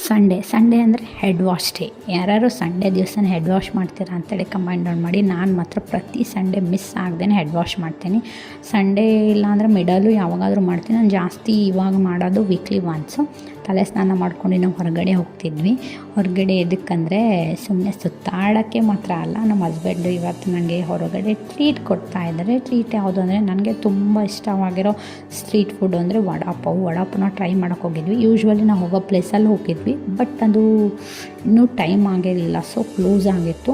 Sunday ಅಂದರೆ head wash day. ಯಾರು Sunday ದಿವಸನೇ ಹೆಡ್ ವಾಶ್ ಮಾಡ್ತೀರಾ ಅಂತೇಳಿ ಕಮೆಂಟ್ ಮಾಡಿ. ನಾನು ಮಾತ್ರ ಪ್ರತಿ ಸಂಡೇ ಮಿಸ್ ಆಗದೇ ಹೆಡ್ ವಾಶ್ ಮಾಡ್ತೀನಿ. ಸಂಡೇ ಇಲ್ಲಾಂದರೆ ಮಿಡಲು ಯಾವಾಗಾದರೂ ಮಾಡ್ತೀನಿ. ನಾನು ಜಾಸ್ತಿ ಇವಾಗ ಮಾಡೋದು ವೀಕ್ಲಿ ಒನ್ಸು. ತಲೆ ಸ್ನಾನ ಮಾಡ್ಕೊಂಡು ನಾವು ಹೊರಗಡೆ ಹೋಗ್ತಿದ್ವಿ. ಹೊರಗಡೆ ಎದಕ್ಕಂದರೆ ಸುಮ್ಮನೆ ಸುತ್ತಾಡೋಕ್ಕೆ ಮಾತ್ರ ಅಲ್ಲ, ನಮ್ಮ ಹಸ್ಬೆಂಡು ಇವತ್ತು ನನಗೆ ಹೊರಗಡೆ ಟ್ರೀಟ್ ಕೊಡ್ತಾಯಿದ್ದಾರೆ. ಟ್ರೀಟ್ ಯಾವುದು ಅಂದರೆ ನನಗೆ ತುಂಬ ಇಷ್ಟವಾಗಿರೋ ಸ್ಟ್ರೀಟ್ ಫುಡ್ ಅಂದರೆ ವಡಾಪಾವ್ನ ಟ್ರೈ ಮಾಡೋಕ್ಕೆ ಹೋಗಿದ್ವಿ. ಯೂಶ್ವಲಿ ನಾವು ಹೋಗೋ ಪ್ಲೇಸಲ್ಲಿ ಹೋಗಿದ್ವಿ, ಬಟ್ ಅದು ಇನ್ನೂ ಟೈಮ್ ಆಗಿರಲಿಲ್ಲ, ಸೊ ಕ್ಲೋಸ್ ಆಗಿತ್ತು.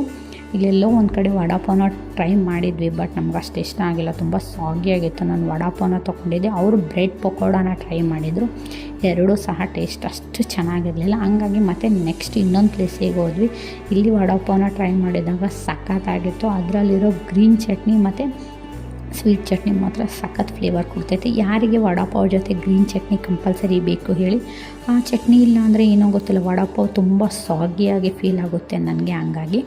ಇಲ್ಲೆಲ್ಲೋ ಒಂದು ಕಡೆ ವಡಾಪಾವ್ನ ಟ್ರೈ ಮಾಡಿದ್ವಿ, ಬಟ್ ನಮ್ಗೆ ಅಷ್ಟು ಇಷ್ಟ ಆಗಿಲ್ಲ, ತುಂಬ ಸಾಗಿಯಾಗಿತ್ತು. ನಾನು ವಡಾಪಾವ್ನ ತೊಗೊಂಡಿದ್ದೆ, ಅವರು ಬ್ರೆಡ್ ಪಕೋಡಾನ ಟ್ರೈ ಮಾಡಿದರು. ಎರಡೂ ಸಹ ಟೇಸ್ಟ್ ಅಷ್ಟು ಚೆನ್ನಾಗಿರಲಿಲ್ಲ. ಹಂಗಾಗಿ ಮತ್ತೆ ನೆಕ್ಸ್ಟ್ ಇನ್ನೊಂದು ಪ್ಲೇಸಿಗೆ ಹೋದ್ವಿ. ಇಲ್ಲಿ ವಡಾಪಾವ್ನ ಟ್ರೈ ಮಾಡಿದಾಗ ಸಖತ್ತಾಗಿತ್ತು. ಅದರಲ್ಲಿರೋ ಗ್ರೀನ್ ಚಟ್ನಿ ಮತ್ತು ಸ್ವೀಟ್ ಚಟ್ನಿ ಮಾತ್ರ ಸಖತ್ ಫ್ಲೇವರ್ ಕೊಡ್ತೈತೆ. ಯಾರಿಗೆ ವಡಾಪಾವ್ ಜೊತೆ ಗ್ರೀನ್ ಚಟ್ನಿ ಕಂಪಲ್ಸರಿ ಬೇಕು ಹೇಳಿ? ಆ ಚಟ್ನಿ ಇಲ್ಲ ಅಂದರೆ ಏನೋ ಗೊತ್ತಿಲ್ಲ, ವಡಾಪಾವ್ ತುಂಬ ಸಾಗಿಯಾಗಿ ಫೀಲ್ ಆಗುತ್ತೆ ನನಗೆ. ಹಂಗಾಗಿ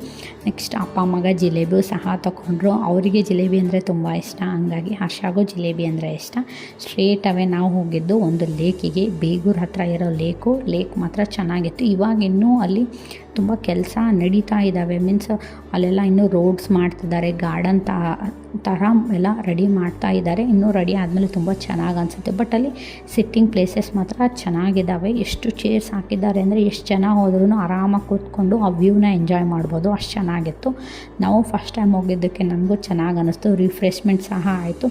ನೆಕ್ಸ್ಟ್ ಅಪ್ಪ ಮಗ ಜಿಲೇಬಿಯೂ ಸಹ ತೊಗೊಂಡ್ರು. ಅವರಿಗೆ ಜಿಲೇಬಿ ಅಂದರೆ ತುಂಬ ಇಷ್ಟ, ಹಂಗಾಗಿ ಹರ್ಷಾಗೂ ಜಿಲೇಬಿ ಅಂದರೆ ಇಷ್ಟ. ಸ್ಟ್ರೇಟ್ ಅವೇ ನಾವು ಹೋಗಿದ್ದು ಒಂದು ಲೇಕಿಗೆ, ಬೇಗೂರು ಹತ್ತಿರ ಇರೋ ಲೇಕ್ ಮಾತ್ರ ಚೆನ್ನಾಗಿತ್ತು. ಇವಾಗ ಇನ್ನೂ ಅಲ್ಲಿ ತುಂಬ ಕೆಲಸ ನಡೀತಾ ಇದ್ದಾವೆ, ಮೀನ್ಸ್ ಅಲ್ಲೆಲ್ಲ ಇನ್ನೂ ರೋಡ್ಸ್ ಮಾಡ್ತಿದ್ದಾರೆ, ಗಾರ್ಡನ್ ಥರ ಎಲ್ಲ ರೆಡಿ ಮಾಡ್ತಾ ಇದ್ದಾರೆ. ಇನ್ನೂ ರೆಡಿ ಆದಮೇಲೆ ತುಂಬ ಚೆನ್ನಾಗಿ ಅನಿಸುತ್ತೆ. ಬಟ್ ಅಲ್ಲಿ ಸಿಟ್ಟಿಂಗ್ ಪ್ಲೇಸಸ್ ಮಾತ್ರ ಚೆನ್ನಾಗಿದ್ದಾವೆ. ಎಷ್ಟು ಚೇರ್ಸ್ ಹಾಕಿದ್ದಾರೆ ಅಂದರೆ ಎಷ್ಟು ಜನ ಹೋದ್ರೂ ಆರಾಮಾಗಿ ಕೂತ್ಕೊಂಡು ಆ ವ್ಯೂನ ಎಂಜಾಯ್ ಮಾಡ್ಬೋದು, ಅಷ್ಟು ಚೆನ್ನಾಗಿತ್ತು. ನಾವು ಫಸ್ಟ್ ಟೈಮ್ ಹೋಗಿದ್ದಕ್ಕೆ ನನಗೂ ಚೆನ್ನಾಗಿ ಅನ್ನಿಸ್ತು. ರಿಫ್ರೆಶ್ಮೆಂಟ್ ಸಹ ಆಯಿತು.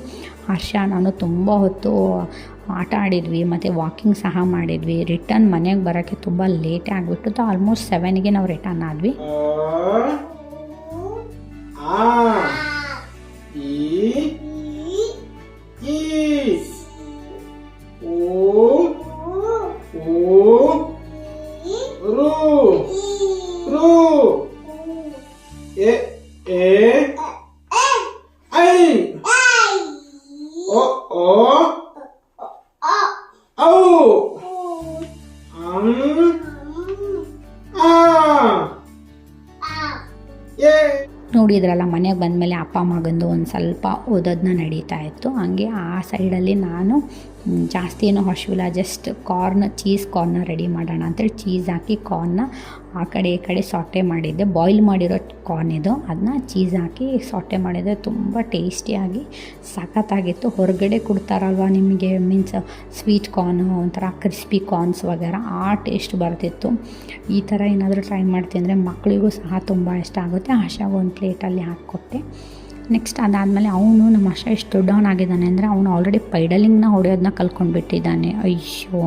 ಹರ್ಷ ನಾನು ತುಂಬ ಹೊತ್ತು ಆಟ ಆಡಿದ್ವಿ ಮತ್ತು ವಾಕಿಂಗ್ ಸಹ ಮಾಡಿದ್ವಿ. ರಿಟರ್ನ್ ಮನೆಗೆ ಬರೋಕ್ಕೆ ತುಂಬ ಲೇಟೇ ಆಗಿಬಿಟ್ಟು ಆಲ್ಮೋಸ್ಟ್ 7ಗೆ ನಾವು ರಿಟರ್ನ್ ಆದ್ವಿ. ನೋಡಿದ್ರಲ್ಲ, ಮನೆಗೆ ಬಂದಮೇಲೆ ಅಪ್ಪ ಮಗಂದು ಒಂದು ಸ್ವಲ್ಪ ಓದೋದನ್ನ ನಡೀತಾ ಇತ್ತು. ಹಂಗೆ ಆ ಸೈಡಲ್ಲಿ ನಾನು ಜಾಸ್ತಿ ಏನೋ ಹಸಿವಿಲ್ಲ, ಜಸ್ಟ್ ಚೀಸ್ ಕಾರ್ನ ರೆಡಿ ಮಾಡೋಣ ಅಂತೇಳಿ ಚೀಸ್ ಹಾಕಿ ಕಾರ್ನ ಆ ಕಡೆ ಈ ಕಡೆ ಸಾಟೆ ಮಾಡಿದ್ದೆ. ಬಾಯ್ಲ್ ಮಾಡಿರೋ ಕಾರ್ನ್ ಇದು, ಅದನ್ನ ಚೀಸ್ ಹಾಕಿ ಸಾಟೆ ಮಾಡಿದ್ದೆ. ತುಂಬ ಟೇಸ್ಟಿಯಾಗಿ ಸಖತ್ತಾಗಿತ್ತು. ಹೊರಗಡೆ ಕೊಡ್ತಾರಲ್ವ ನಿಮಗೆ, ಮೀನ್ಸ್ ಸ್ವೀಟ್ ಕಾರ್ನು ಒಂಥರ ಕ್ರಿಸ್ಪಿ ಕಾರ್ನ್ಸ್ ವಗೇರ, ಆ ಟೇಸ್ಟ್ ಬರ್ತಿತ್ತು. ಈ ಥರ ಏನಾದರೂ ಟ್ರೈ ಮಾಡ್ತೀನಿ ಅಂದರೆ ಮಕ್ಕಳಿಗೂ ಸಹ ತುಂಬ ಇಷ್ಟ ಆಗುತ್ತೆ. ಆಶಾಗ ಒಂದು ಪ್ಲೇಟಲ್ಲಿ ಹಾಕ್ಕೊಟ್ಟೆ. ನೆಕ್ಸ್ಟ್ ಅದಾದಮೇಲೆ ಅವನು ನಮ್ಮ ಹರ್ಷ ಎಷ್ಟು ದೊಡ್ಡವನಾಗಿದ್ದಾನೆ ಅಂದರೆ ಅವನು ಆಲ್ರೆಡಿ ಪೈಡಲಿಂಗ್ನ ಹೊಡೆಯೋದನ್ನ ಕಲ್ತ್ಕೊಂಡ್ಬಿಟ್ಟಿದ್ದಾನೆ. ಅಯ್ಯೋ